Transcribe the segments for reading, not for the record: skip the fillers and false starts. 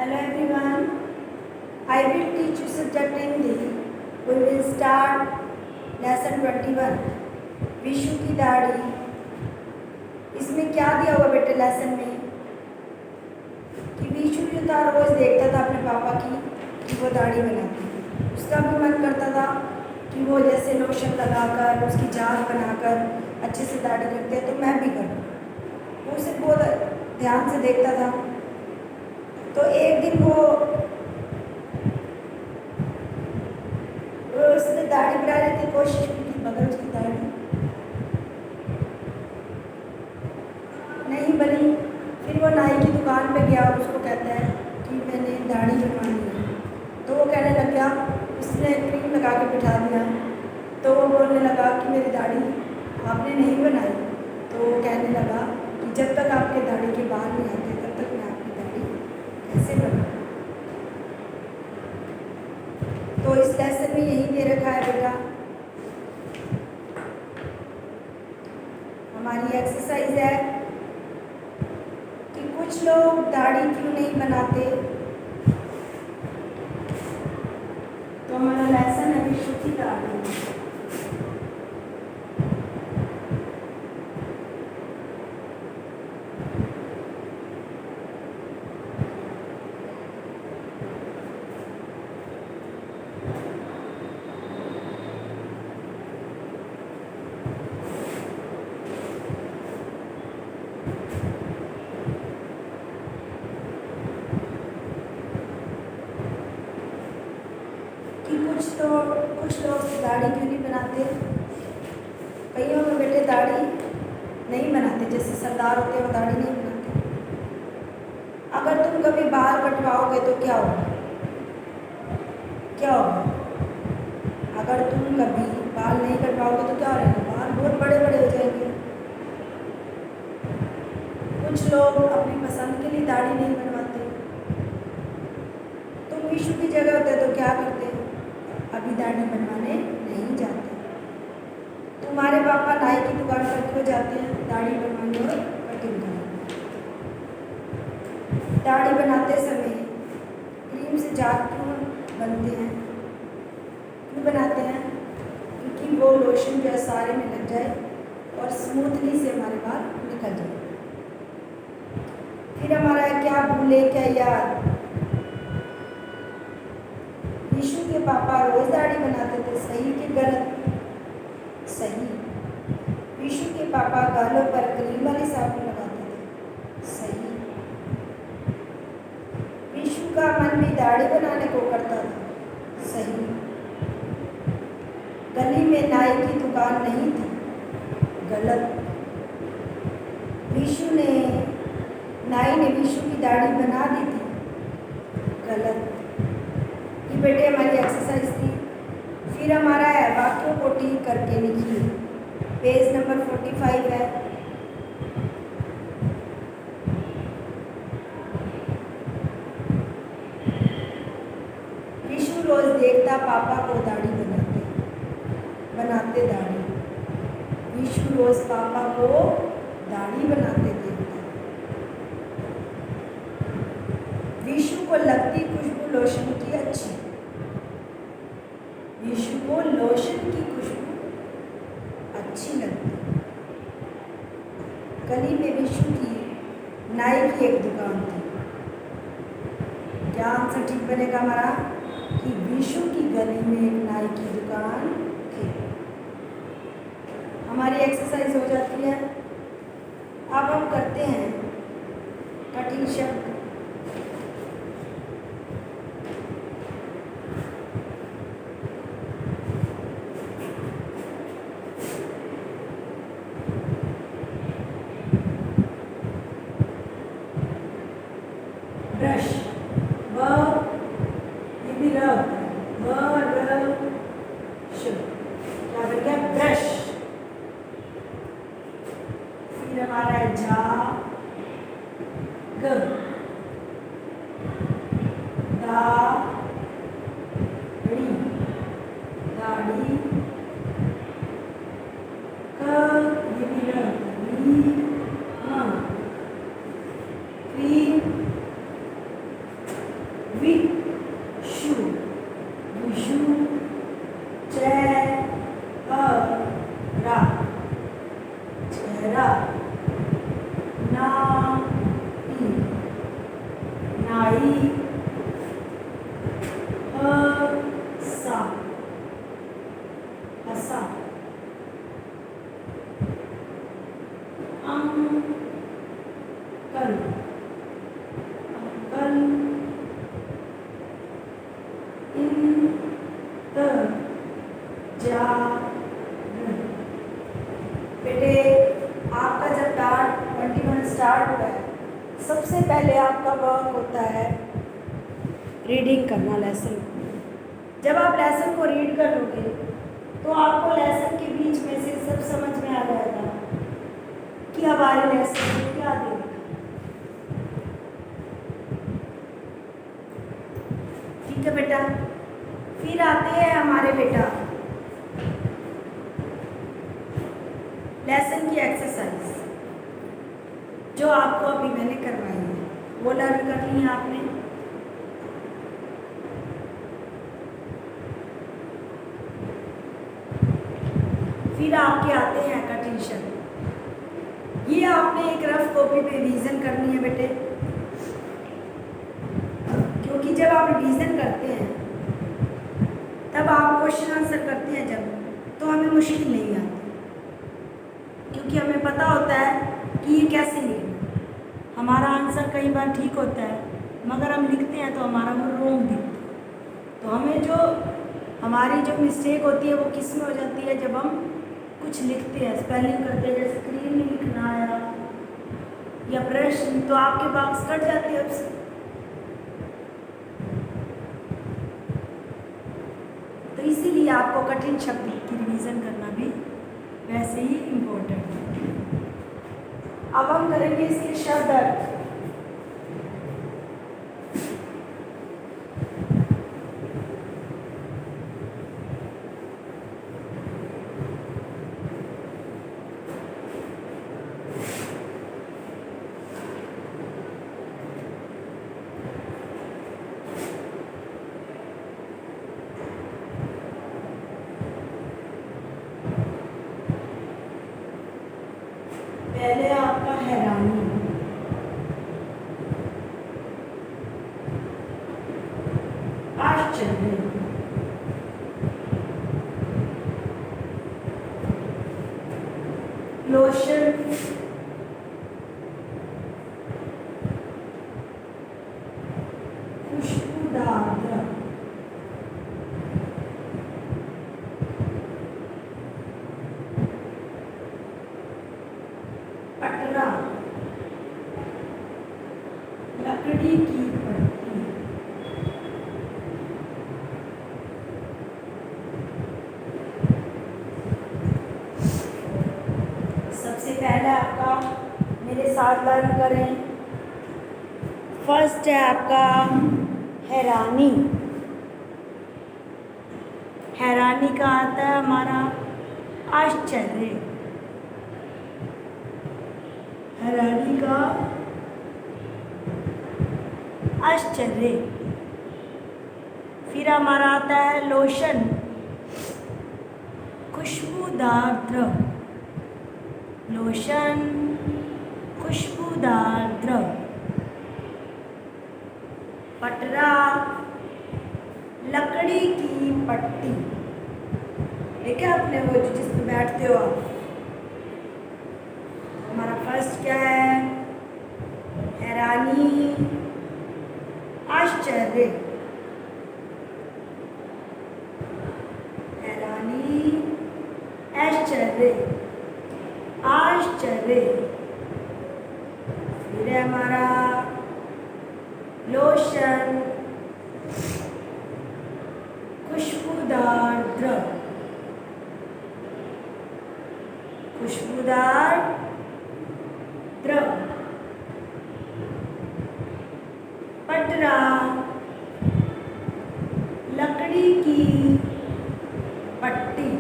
Hello everyone. I will teach you subject Hindi. We will start lesson 21. Vishu की दाढ़ी. इसमें क्या दिया हुआ बेटे लेसन में कि विशु जो था रोज देखता था अपने पापा की कि वो दाढ़ी बनाती. उसका भी मन करता था कि वो जैसे लोशन लगाकर उसकी जान बनाकर अच्छे से दाढ़ी करते हैं तो मैं भी करूँ. वो उसे बहुत ध्यान से देखता था. तो एक दिन वो उसने दाढ़ी बनाने की कोशिश की मगर उसकी दाढ़ी नहीं बनी. फिर वो नाई की दुकान पे गया और उसको कहता है कि मैंने दाढ़ी बनवानी है. तो वो कहने लग गया, उसने क्रीम लगा के बिठा दिया. तो वो बोलने लगा कि मेरी दाढ़ी आपने नहीं बनाई. तो वो कहने लगा कि जब तक आपके दाढ़ी के बाल नहीं आते तब तक मैं आपकी दाढ़ी कैसे बनाऊं. तो इस लेसन में यही दे रखा है बेटा. हमारी एक्सरसाइज है कि कुछ लोग दाढ़ी क्यों नहीं बनाते. तो हमारा लेसन है विशु की दाढ़ी. कुछ लोग दाढ़ी क्यों नहीं बनाते. कईयों में बेटे दाढ़ी नहीं बनाते. जैसे सरदार होते हैं वो दाढ़ी नहीं बनाते. अगर तुम कभी बाल कटवाओगे तो क्या होगा. अगर तुम कभी बाल नहीं कटवाओगे तो क्या होगा. बाल बहुत बड़े बड़े हो जाएंगे. कुछ लोग अपनी पसंद के लिए दाढ़ी नहीं बनवाते. तुम विशु की जगह होते तो क्या करते. अभी दाढ़ी बनवाने नहीं जाते. तुम्हारे पापा नाई की दुकान पर क्यों जाते हैं. दाढ़ी बनवाने और कटिंग करने. दाढ़ी बनाते समय क्रीम से जात क्यों बनते हैं. क्यों बनाते हैं क्योंकि वो लोशन जो है सारे में लग जाए और स्मूथली से हमारे बाल निकल जाए. फिर हमारा है क्या भूले क्या याद. विशु के पापा रोज दाढ़ी बनाते थे. सही कि गलत. सही. विशु के पापा गालों पर क्रीम वाली साबुन लगाते थे. सही. विशु का मन भी दाढ़ी बनाने को करता था. सही. गली में नाई की दुकान नहीं थी. गलत. नाई ने विशु की दाढ़ी बना दी थी. गलत. ये बेटे हमारी एक्सरसाइज थी. फिर हमारा है वाक्यों को ठीक करके लिखिए. पेज नंबर 45 है. विशु रोज देखता पापा को दाढ़ी बनाते दाढ़ी. विशु रोज पापा को दाढ़ी बनाते देखता. विशु को लगती खुशबू लोशन की अच्छी. विशु को लोशन की खुशबू अच्छी लगती. गली में विशु की नाई की एक दुकान थी. क्या आंसर ठीक बनेगा हमारा कि विशु की गली में एक नाई की दुकान थी. हमारी एक्सरसाइज हो जाती है. अब हम करते हैं कठिन शब्द. ब्रश. ये भी क्या बन गया ब्रश. फिर हमारा है दाढ़ी. ये भी क्रीम. कल कल बेटे आपका जब टार्ट 21 स्टार्ट हुआ है, सबसे पहले आपका वर्क होता है रीडिंग करना लेसन। जब आप लेसन को रीड कर लोगे तो आपको लेसन के बीच में से सब समझ में आ जाएगा कि हमारे लेसन में क्या देगा। ठीक है बेटा, फिर आते हैं हमारे बेटा लेसन की एक्सरसाइज जो आपको अभी मैंने करवाई है, वो लर्न कर ली है आपने। फिर आपके आते हैं कठिन शब्द। ये आपने एक रफ कॉपी पे रिवीजन करनी है बेटे, क्योंकि जब आप रिवीजन करते हैं तब आप क्वेश्चन आंसर करते हैं जब, तो हमें मुश्किल नहीं आती, क्योंकि हमें पता होता है कि ये कैसे लिखना। हमारा आंसर कई बार ठीक होता है मगर हम लिखते हैं तो हमारा वो रॉन्ग दिखता है। तो हमें जो हमारी जो मिस्टेक होती है वो किस में हो जाती है, जब हम कुछ लिखते हैं, स्पेलिंग करते हैं, जैसे स्क्रीन नहीं लिखना आया या प्रश्न, तो आपके मार्क्स कट जाते हैं उससे। तो इसीलिए आपको कठिन शब्द की रिवीजन करना भी वैसे ही इम्पोर्टेंट है। अब हम करेंगे इसके शब्द अर्थ। पहले आपका हैरानी, आश्चर्य, लोशन, खुशबूदार, पटरा, लकड़ी की पट्टी, सबसे पहले आपका मेरे साथ लर्न करें। फर्स्ट है आपका हैरानी। हैरानी का आता है हमारा आश्चर्य। हैरानी का आश्चर्य। फिर हमारा आता है लोशन, खुशबूदार द्रव। लोशन, खुशबूदार द्रव। पटरा, लकड़ी की पट्टी। देखा आपने वो जिस पे बैठते हो आप। हमारा फर्स्ट क्या है, हैरानी, आश्चर्य। हैरानी, आश्चर्य, आश्चर्य। फिर है हमारा लोशन, खुशबूदार द्रव। खुशबूदार द्रव। पटरा, लकड़ी की पट्टी।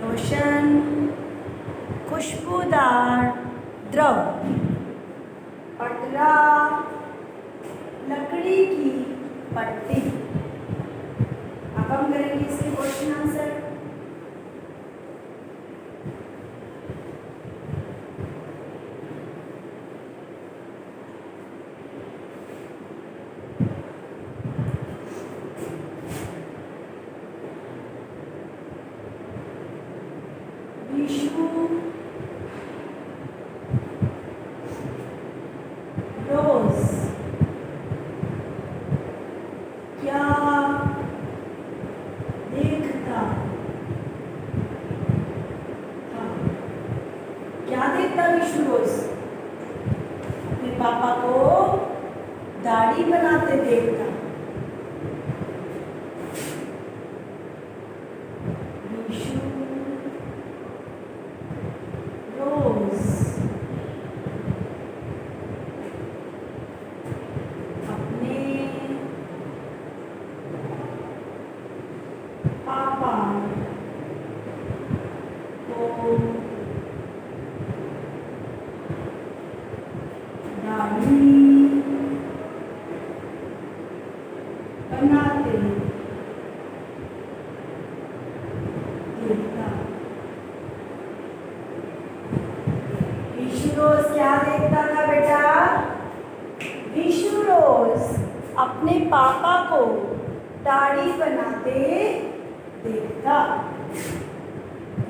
लोशन, खुशबूदार द्रव। पटरा, लकड़ी की पट्टी। अब हम करेंगे इसके क्वेश्चन आंसर। यीशु रोज क्या देखता था? क्या देखता यीशु रोज? अपने पापा को दाढ़ी बनाते देखता। यीशु रोज अपने पापा को दाढ़ी बनाते देखता। यीशु रोज क्या देखता था बेटा? यीशु रोज अपने पापा को दाढ़ी बनाते देखता।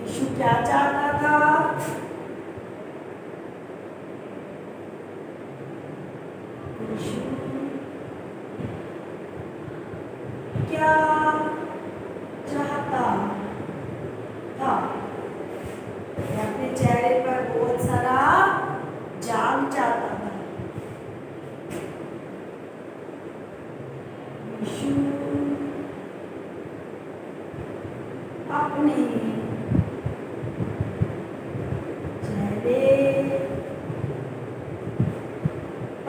यीशु क्या चाहता था? यीशु क्या चाहता था? अपने चेहरे पर बहुत सारा जाम चाहता था। यीशु अपने चेहरे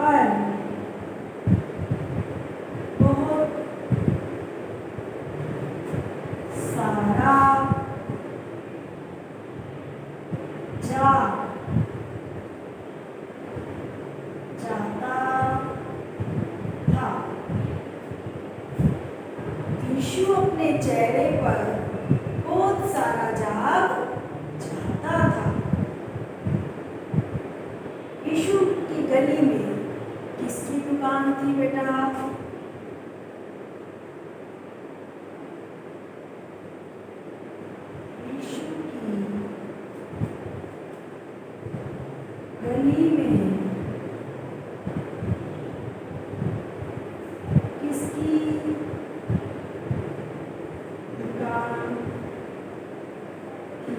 पर बहुत सारा चाहता था। यीशु अपने चेहरे पर बहुत सारा जाग चाहता था। यीशु की गली में किसकी दुकान थी बेटा? यीशु की गली में किसकी दुकान थी?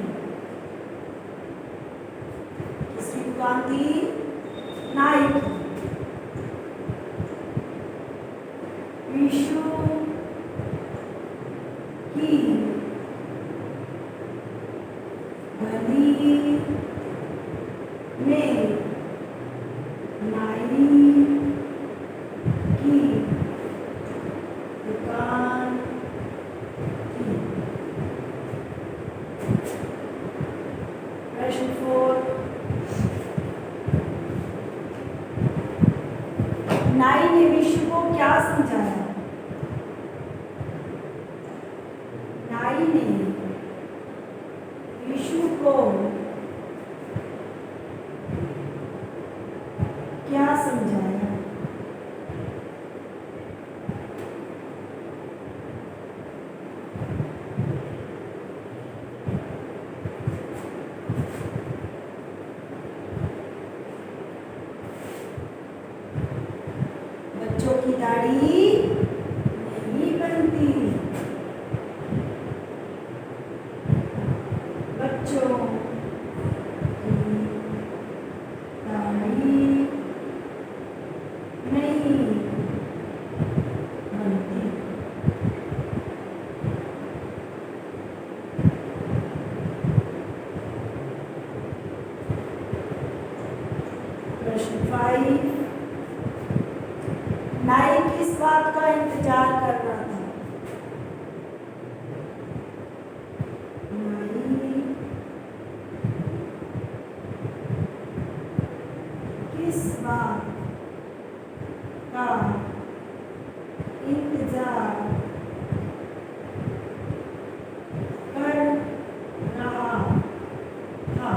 किसकी दुकान थी? नाई की। यीशु की गली में नाई की दुकान थी। प्रश्न 4, नाई ने यीशु को क्या समझाया? नाई ने यीशु को क्या समझाया? बच्चों की दाढ़ी नहीं बनती। बच्चों की दाढ़ी नहीं बनती। प्रश्न 5, नाई किस बात का इंतजार कर रहा था? नाई किस बात का इंतजार कर रहा था?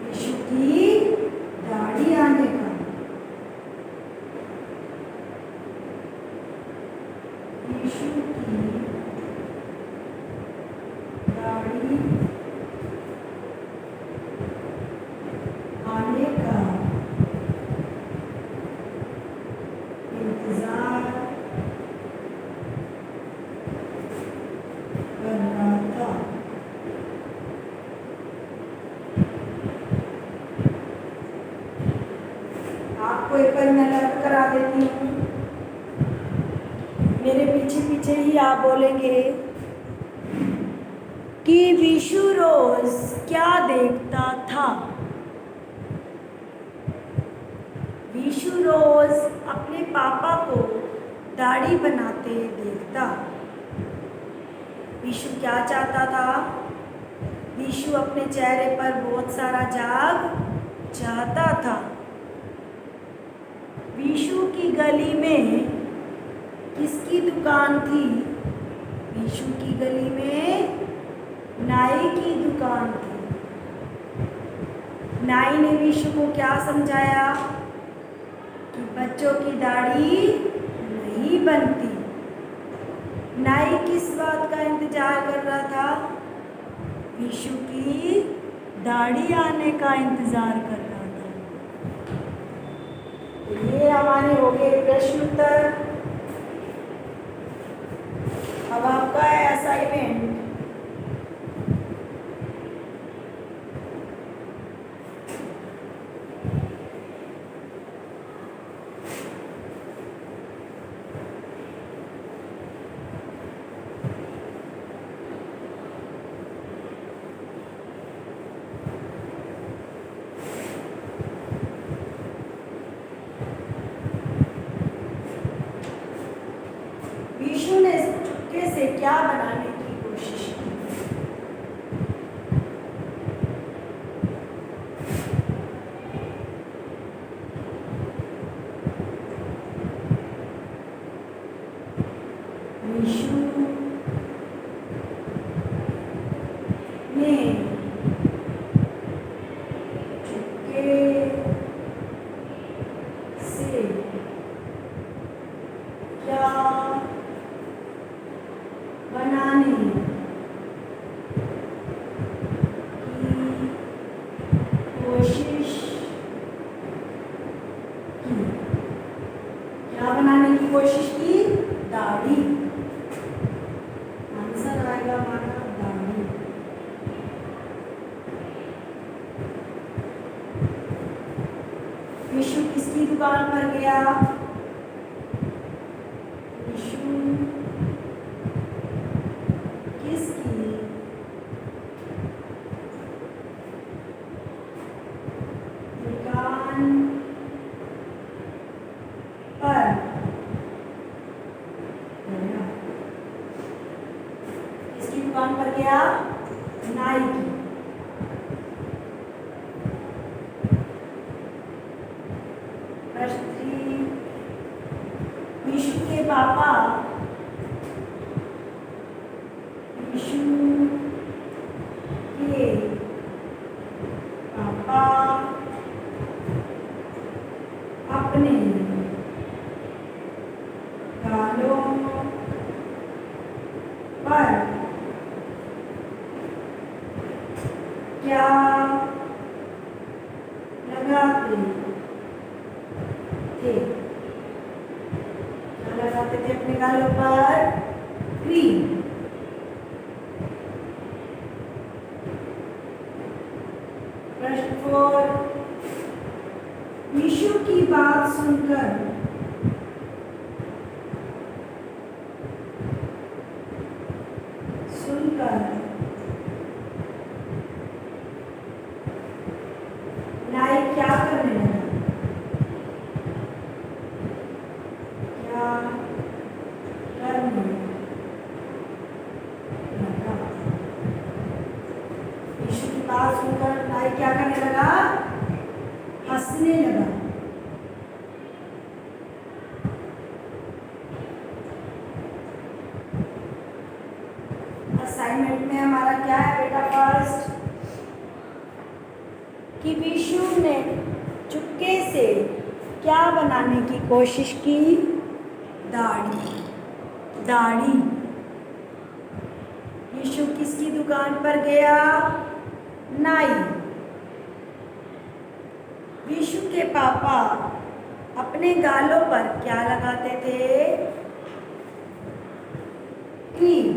यीशु की दाढ़ी यीशु की दाढ़ी आने का इंतजार कर रहा था। आपको एक बार मैं लर्न करा देती हूँ, मेरे पीछे पीछे ही आप बोलेंगे कि यीशु रोज क्या देखता था। यीशु रोज अपने पापा को दाढ़ी बनाते देखता। यीशु क्या चाहता था? यीशु अपने चेहरे पर बहुत सारा जाग चाहता था। यीशु की गली में किसकी दुकान थी? यीशु की गली में नाई की दुकान थी। नाई ने यीशु को क्या समझाया कि बच्चों की दाढ़ी नहीं बनती। नाई किस बात का इंतजार कर रहा था? यीशु की दाढ़ी आने का इंतजार कर रहा था। तो ये हमारे हो गए प्रश्न उत्तर। अब आपका है असाइनमेंट। यीशु ने चुपके से क्या बनाने की कोशिश की? यीशु ने चुपके से क्या बनाने की कोशिश की? क्या बनाने की कोशिश की? दाढ़ी। आंसर आएगा हमारा दाढ़ी। यीशु किसकी दुकान पर गया? यीशु किसकी दुकान पर गया? किसकी दुकान पर गया? नाई की। प्रश्न 3, यीशु के पापा यीशु के पापा अपने गालों पर क्या लगाते थे? क्या लगाते थे अपने गालों पर? क्रीम। प्रश्न 4, यीशु की बात सुनकर नाई क्या करने लगा? क्या करने लगा? यीशु की बात सुनकर नाई क्या करने लगा? हंसने लगा। असाइनमेंट में हमारा क्या है बेटा? फर्स्ट कि यीशु ने चुपके से क्या बनाने की कोशिश की? दाढ़ी। दाढ़ी। यीशु किसकी दुकान पर गया? नाई। यीशु के पापा अपने गालों पर क्या लगाते थे? क्रीम।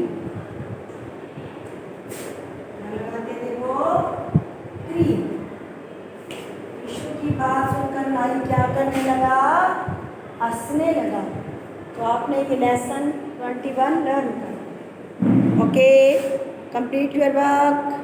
क्या लगाते थे वो? क्रीम। यीशु की बात सुनकर नाई क्या करने लगा? हंसने लगा। तो आपने ये लेसन 21 लर्न कर। Okay, complete your work.